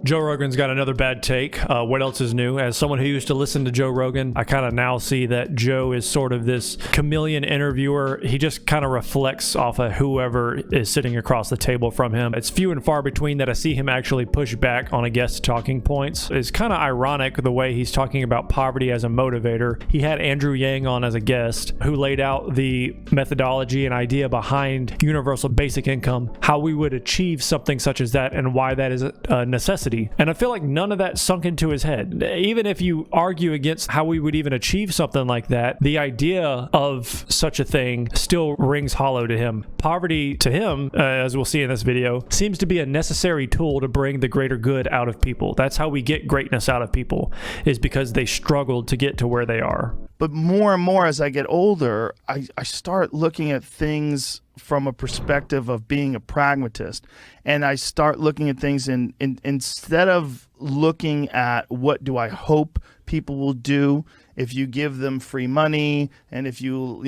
Joe Rogan's got another bad take. What else is new? As someone who used to listen to Joe Rogan, I kind of now see that Joe is sort of this chameleon interviewer. He just kind of reflects off of whoever is sitting across the table from him. It's few and far between that I see him actually push back on a guest's talking points. It's kind of ironic the way he's talking about poverty as a motivator. He had Andrew Yang on as a guest who laid out the methodology and idea behind universal basic income, how we would achieve something such as that, and why that is a necessity. And I feel like none of that sunk into his head. Even if you argue against how we would even achieve something like that, the idea of such a thing still rings hollow to him. Poverty to him, as we'll see in this video, seems to be a necessary tool to bring the greater good out of people. That's how we get greatness out of people, is because they struggled to get to where they are. But more and more as I get older, I start looking at things from a perspective of being a pragmatist. And I start looking at things instead of looking at what do I hope people will do if you give them free money, and if you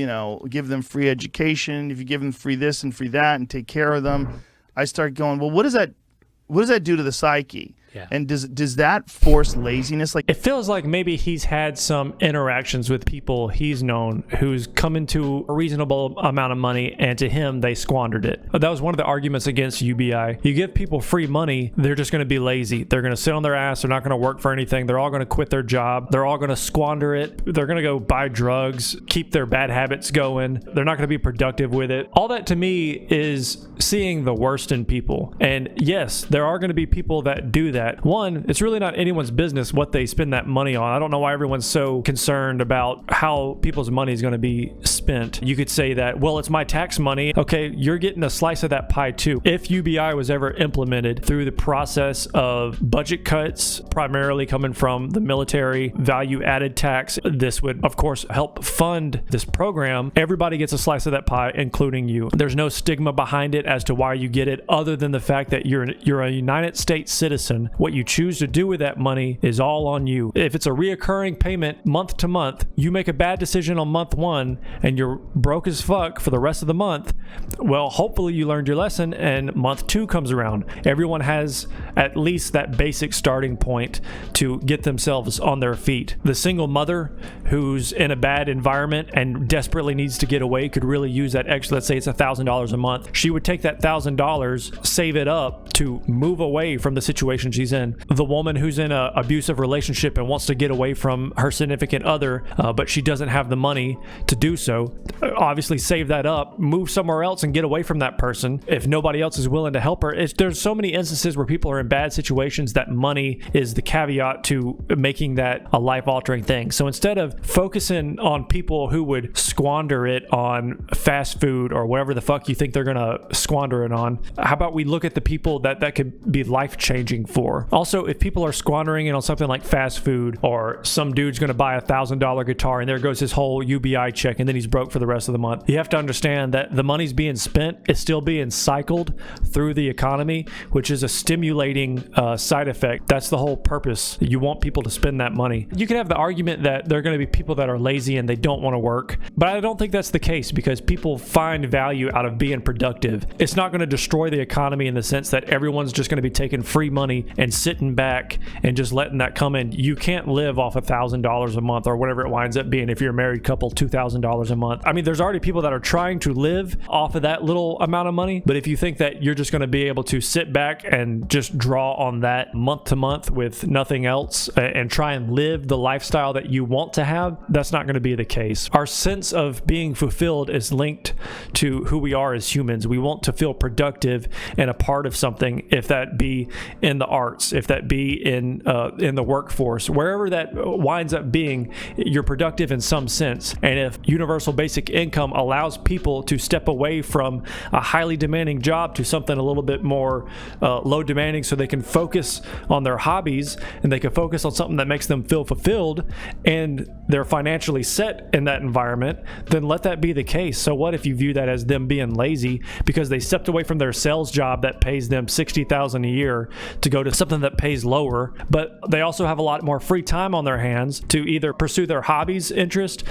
give them free education, if you give them free this and free that and take care of them, I start going, well, what does that do to the psyche? Yeah. And does that force laziness? Like, it feels like maybe he's had some interactions with people he's known who's come into a reasonable amount of money, and to him they squandered it. That was one of the arguments against UBI. You give people free money, they're just going to be lazy. They're going to sit on their ass. They're not going to work for anything. They're all going to quit their job. They're all going to squander it. They're going to go buy drugs, keep their bad habits going. They're not going to be productive with it. All that to me is seeing the worst in people. And yes, there are going to be people that do that. One, it's really not anyone's business what they spend that money on. I don't know why everyone's so concerned about how people's money is going to be spent. You could say that, well, it's my tax money. Okay, you're getting a slice of that pie too. If UBI was ever implemented through the process of budget cuts, primarily coming from the military value added tax, this would, of course, help fund this program. Everybody gets a slice of that pie, including you. There's no stigma behind it as to why you get it, other than the fact that you're a United States citizen. What you choose to do with that money is all on you. If it's a reoccurring payment month to month, you make a bad decision on month one and you're broke as fuck for the rest of the month, well, hopefully you learned your lesson and month two comes around. Everyone has at least that basic starting point to get themselves on their feet. The single mother who's in a bad environment and desperately needs to get away could really use that extra, let's say it's $1,000 a month. She would take that $1,000, save it up to move away from the situation she's in. The woman who's in an abusive relationship and wants to get away from her significant other, but she doesn't have the money to do so, obviously save that up, move somewhere else and get away from that person if nobody else is willing to help her. There's so many instances where people are in bad situations that money is the caveat to making that a life-altering thing. So instead of focusing on people who would squander it on fast food or whatever the fuck you think they're gonna squander it on, how about we look at the people that could be life-changing for? Also, if people are squandering it on something like fast food, or some dude's going to buy $1,000 guitar and there goes his whole UBI check and then he's broke for the rest of the month, you have to understand that the money's being spent, it's still being cycled through the economy, which is a stimulating side effect. That's the whole purpose. You want people to spend that money. You can have the argument that there are going to be people that are lazy and they don't want to work, but I don't think that's the case, because people find value out of being productive. It's not going to destroy the economy in the sense that everyone's just going to be taking free money and sitting back and just letting that come in. You can't live off $1,000 a month, or whatever it winds up being if you're a married couple, $2,000 a month. I mean, there's already people that are trying to live off of that little amount of money, but if you think that you're just going to be able to sit back and just draw on that month to month with nothing else and try and live the lifestyle that you want to have, that's not going to be the case. Our sense of being fulfilled is linked to who we are as humans. We want to feel productive and a part of something, if that be in the arts, if that be in the workforce, wherever that winds up being, you're productive in some sense. And if universal basic income allows people to step away from a highly demanding job to something a little bit more low demanding, so they can focus on their hobbies and they can focus on something that makes them feel fulfilled, and they're financially set in that environment, then let that be the case. So what if you view that as them being lazy because they stepped away from their sales job that pays them $60,000 a year to go to something that pays lower, but they also have a lot more free time on their hands to either pursue their hobbies interest,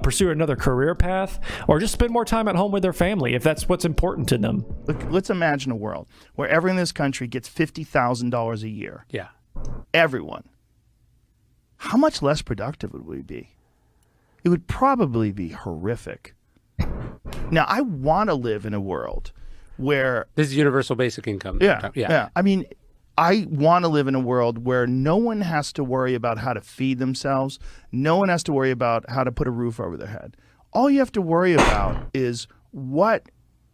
pursue another career path, or just spend more time at home with their family if that's what's important to them. Look, let's imagine a world where everyone in this country gets $50,000 a year. Yeah. Everyone. How much less productive would we be? It would probably be horrific. Now, I want to live in a world where... This is universal basic income. Yeah. I mean, I want to live in a world where no one has to worry about how to feed themselves. No one has to worry about how to put a roof over their head. All you have to worry about is what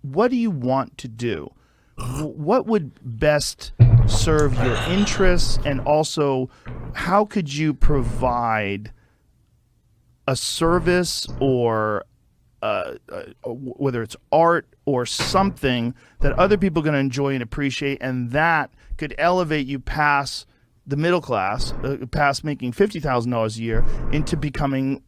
do you want to do? What would best serve your interests, and also how could you provide a service or whether it's art or something that other people are going to enjoy and appreciate, and that could elevate you past the middle class, past making $50,000 a year, into becoming,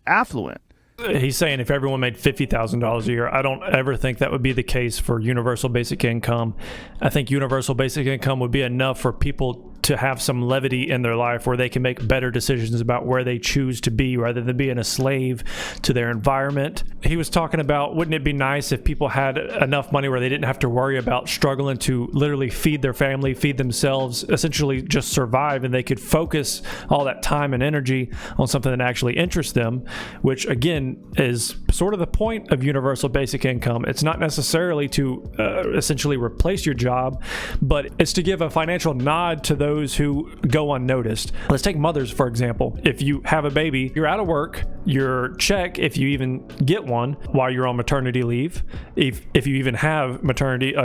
affluent. He's saying if everyone made $50,000 a year, I don't ever think that would be the case for universal basic income. I think universal basic income would be enough for people to have some levity in their life where they can make better decisions about where they choose to be rather than being a slave to their environment. He was talking about, wouldn't it be nice if people had enough money where they didn't have to worry about struggling to literally feed their family, feed themselves, essentially just survive, and they could focus all that time and energy on something that actually interests them, which again is sort of the point of universal basic income. It's not necessarily to essentially replace your job, but it's to give a financial nod to those who go unnoticed. Let's take mothers, for example. If you have a baby, you're out of work, your check, if you even get one while you're on maternity leave, if you even have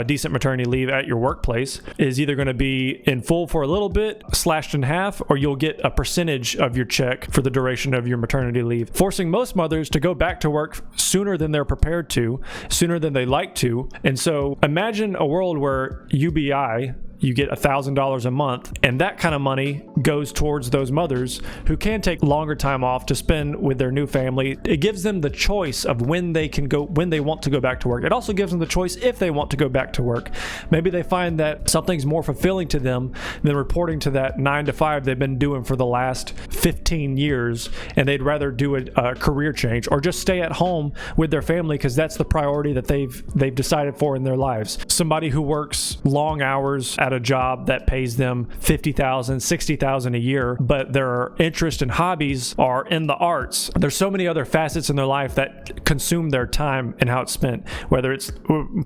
decent maternity leave at your workplace, is either going to be in full for a little bit, slashed in half, or you'll get a percentage of your check for the duration of your maternity leave, forcing most mothers to go back to work sooner than they're prepared to, sooner than they like to. And so imagine a world where UBI, you get $1,000 a month, and that kind of money goes towards those mothers who can take longer time off to spend with their new family. It gives them the choice of when they want to go back to work. It also gives them the choice if they want to go back to work. Maybe they find that something's more fulfilling to them than reporting to that 9 to 5 they've been doing for the last 15 years, and they'd rather do a career change or just stay at home with their family because that's the priority that they've decided for in their lives. Somebody who works long hours at a job that pays them $50,000, $60,000 a year, but their interest and hobbies are in the arts. There's so many other facets in their life that consume their time and how it's spent, whether it's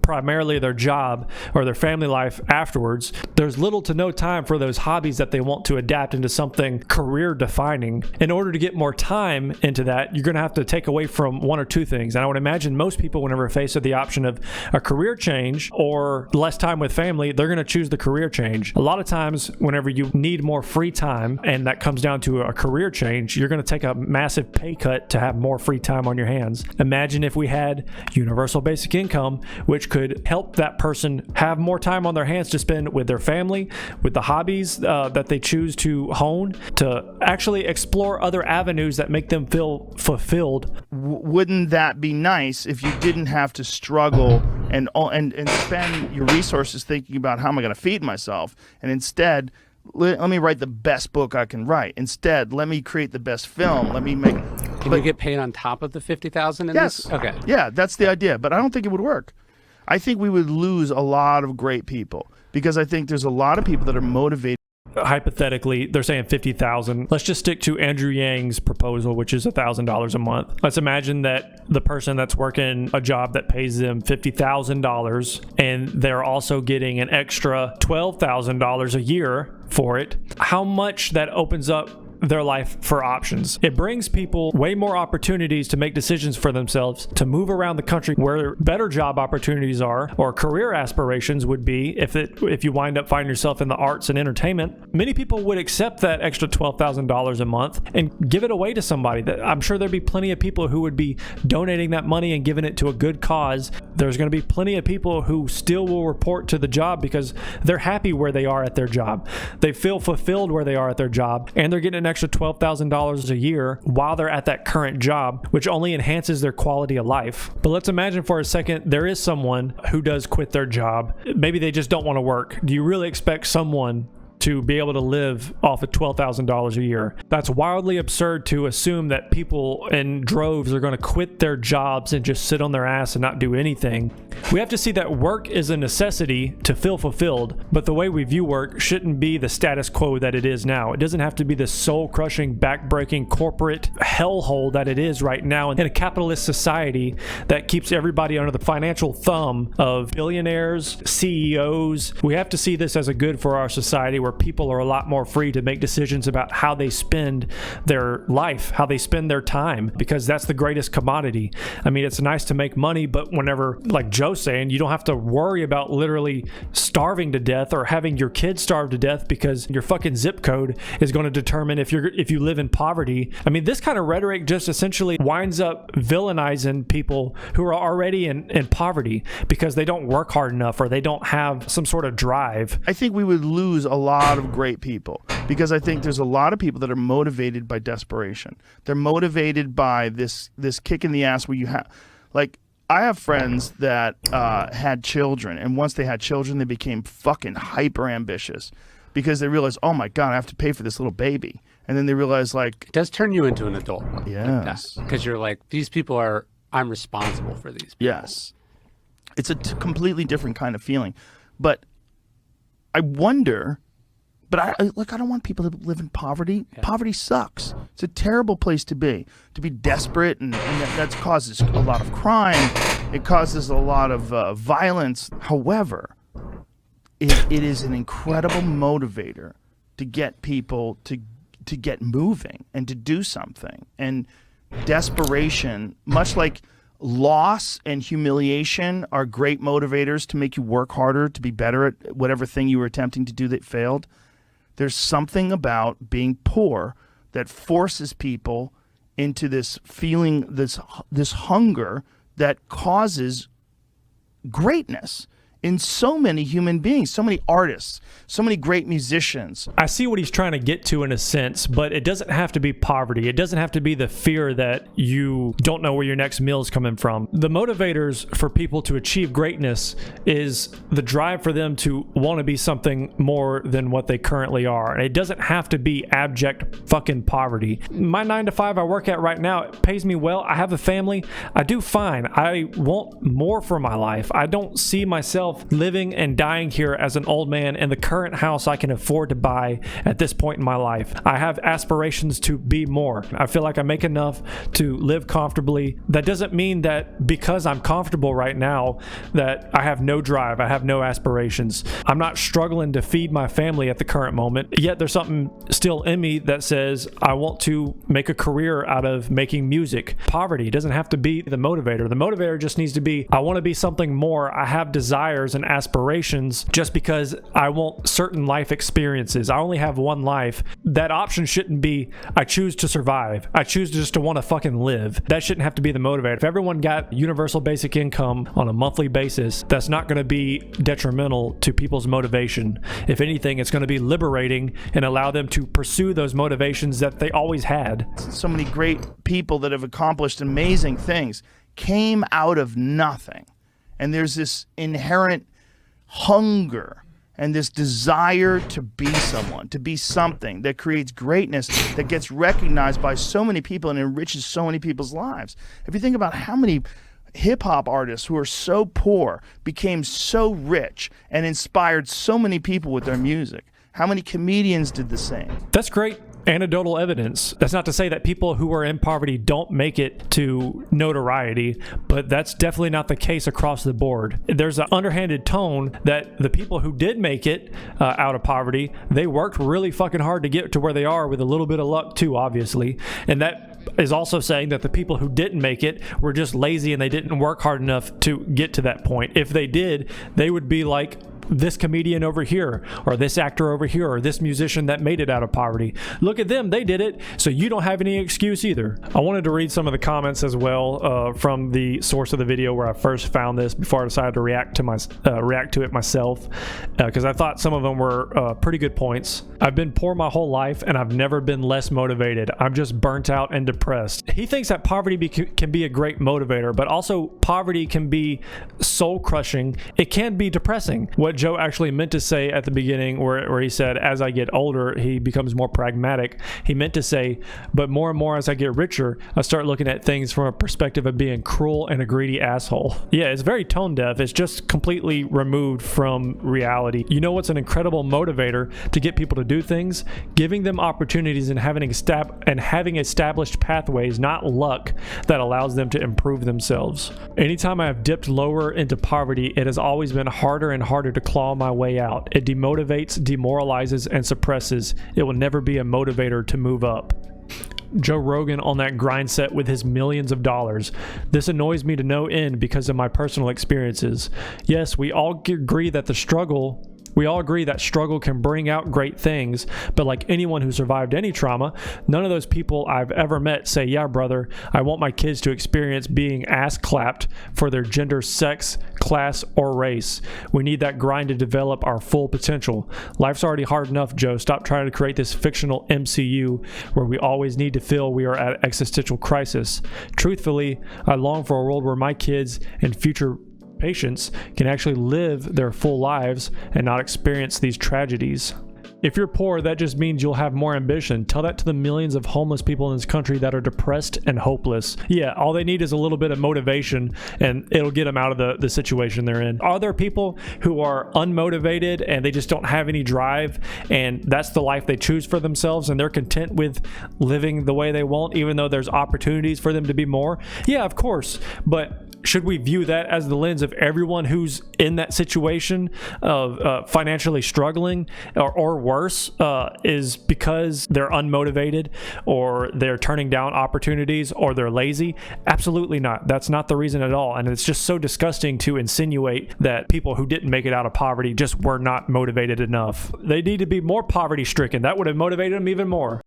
primarily their job or their family life afterwards. There's little to no time for those hobbies that they want to adapt into something career defining. In order to get more time into that, you're going to have to take away from one or two things. And I would imagine most people, whenever faced with the option of a career change or less time with family, they're going to choose the career change. A lot of times, whenever you need more free time, and that comes down to a career change, you're going to take a massive pay cut to have more free time on your hands. Imagine if we had universal basic income, which could help that person have more time on their hands to spend with their family, with the hobbies that they choose to hone, to actually explore other avenues that make them feel fulfilled. Wouldn't that be nice if you didn't have to struggle and spend your resources thinking about how am I going to feed myself, and instead let me write the best book I can write. Instead, let me create the best film. Let me make. Can you get paid on top of the $50,000? Yes. Okay. Yeah, that's the idea, but I don't think it would work. I think we would lose a lot of great people because I think there's a lot of people that are motivated. Hypothetically, they're saying $50,000. Let's just stick to Andrew Yang's proposal, which is $1,000 a month. Let's imagine that the person that's working a job that pays them $50,000 and they're also getting an extra $12,000 a year for it. How much that opens up their life for options. It brings people way more opportunities to make decisions for themselves, to move around the country where better job opportunities are, or career aspirations would be if you wind up finding yourself in the arts and entertainment. Many people would accept that extra $12,000 a month and give it away to somebody. I'm sure there'd be plenty of people who would be donating that money and giving it to a good cause. There's going to be plenty of people who still will report to the job because they're happy where they are at their job. They feel fulfilled where they are at their job, and they're getting an extra $12,000 a year while they're at that current job, which only enhances their quality of life. But let's imagine for a second there is someone who does quit their job. Maybe they just don't want to work. Do you really expect someone to be able to live off of $12,000 a year? That's wildly absurd to assume that people in droves are going to quit their jobs and just sit on their ass and not do anything. We have to see that work is a necessity to feel fulfilled, but the way we view work shouldn't be the status quo that it is now. It doesn't have to be the soul-crushing, back-breaking corporate hellhole that it is right now in a capitalist society that keeps everybody under the financial thumb of billionaires, CEOs. We have to see this as a good for our society where people are a lot more free to make decisions about how they spend their life, how they spend their time, because that's the greatest commodity. I mean, it's nice to make money, but whenever, like Joe's saying, you don't have to worry about literally starving to death or having your kids starve to death because your fucking zip code is going to determine if you live in poverty. I mean, this kind of rhetoric just essentially winds up villainizing people who are already in poverty because they don't work hard enough or they don't have some sort of drive. I think we would lose a lot of great people because I think there's a lot of people that are motivated by desperation. They're motivated by this kick in the ass where you have, like, I have friends that had children, and once they had children, they became fucking hyper ambitious because they realized, oh my God, I have to pay for this little baby. And then they realize, like, It does turn you into an adult. yes, Because you're like, these people are, I'm responsible for these people. yes, it's a completely different kind of feeling. But I wonder. But I don't want people to live in poverty. Yeah. Poverty sucks. It's a terrible place to be desperate, and that causes a lot of crime. It causes a lot of violence. However, it is an incredible motivator to get people to get moving and to do something. And desperation, much like loss and humiliation, are great motivators to make you work harder, to be better at whatever thing you were attempting to do that failed. There's something about being poor that forces people into this feeling, this hunger that causes greatness in so many human beings, so many artists, so many great musicians. I see what he's trying to get to in a sense, but it doesn't have to be poverty. It doesn't have to be the fear that you don't know where your next meal is coming from. The motivators for people to achieve greatness is the drive for them to want to be something more than what they currently are. And it doesn't have to be abject fucking poverty. My 9 to 5 I work at right now, it pays me well. I have a family. I do fine. I want more for my life. I don't see myself living and dying here as an old man in the current house I can afford to buy at this point in my life. I have aspirations to be more. I feel like I make enough to live comfortably. That doesn't mean that because I'm comfortable right now that I have no drive, I have no aspirations. I'm not struggling to feed my family at the current moment, yet there's something still in me that says I want to make a career out of making music. Poverty doesn't have to be the motivator. The motivator just needs to be, I want to be something more. I have desires and aspirations just because I want certain life experiences. I only have one life. That option shouldn't be, I choose to survive. I choose just to want to fucking live. That shouldn't have to be the motivator. If everyone got universal basic income on a monthly basis, that's not going to be detrimental to people's motivation. If anything, it's going to be liberating and allow them to pursue those motivations that they always had. So many great people that have accomplished amazing things came out of nothing. And there's this inherent hunger and this desire to be someone, to be something that creates greatness that gets recognized by so many people and enriches so many people's lives. If you think about how many hip-hop artists who are so poor became so rich and inspired so many people with their music, how many comedians did the same? That's great anecdotal evidence. That's not to say that people who are in poverty don't make it to notoriety, but that's definitely not the case across the board. There's an underhanded tone that the people who did make it out of poverty, they worked really fucking hard to get to where they are with a little bit of luck too, obviously. And that is also saying that the people who didn't make it were just lazy and they didn't work hard enough to get to that point. If they did, they would be like this comedian over here, or this actor over here, or this musician that made it out of poverty. Look at them, they did it, so you don't have any excuse either. I wanted to read some of the comments as well from the source of the video where I first found this before I decided to react to it myself, because I thought some of them were pretty good points. I've been poor my whole life and I've never been less motivated. I'm just burnt out and depressed. He thinks that poverty can be a great motivator, but also poverty can be soul crushing. It can be depressing. What Joe actually meant to say at the beginning where he said, as I get older, he becomes more pragmatic. He meant to say, but more and more as I get richer, I start looking at things from a perspective of being cruel and a greedy asshole. Yeah, it's very tone deaf. It's just completely removed from reality. You know what's an incredible motivator to get people to do things? Giving them opportunities and having established pathways, not luck, that allows them to improve themselves. Anytime I have dipped lower into poverty, it has always been harder and harder to claw my way out. It demotivates, demoralizes, and suppresses. It will never be a motivator to move up. Joe Rogan on that grind set with his millions of dollars. This annoys me to no end because of my personal experiences. Yes, we all agree that struggle can bring out great things, but like anyone who survived any trauma, none of those people I've ever met say, yeah, brother, I want my kids to experience being ass clapped for their gender, sex, class, or race. We need that grind to develop our full potential. Life's already hard enough, Joe. Stop trying to create this fictional MCU where we always need to feel we are at existential crisis. Truthfully, I long for a world where my kids and future patients can actually live their full lives and not experience these tragedies. If you're poor, that just means you'll have more ambition. Tell that to the millions of homeless people in this country that are depressed and hopeless. Yeah, all they need is a little bit of motivation and it'll get them out of the situation they're in. Are there people who are unmotivated and they just don't have any drive and that's the life they choose for themselves and they're content with living the way they want even though there's opportunities for them to be more? Yeah, of course, but should we view that as the lens of everyone who's in that situation of financially struggling or worse is because they're unmotivated or they're turning down opportunities or they're lazy? Absolutely not. That's not the reason at all. And it's just so disgusting to insinuate that people who didn't make it out of poverty just were not motivated enough. They need to be more poverty stricken. That would have motivated them even more.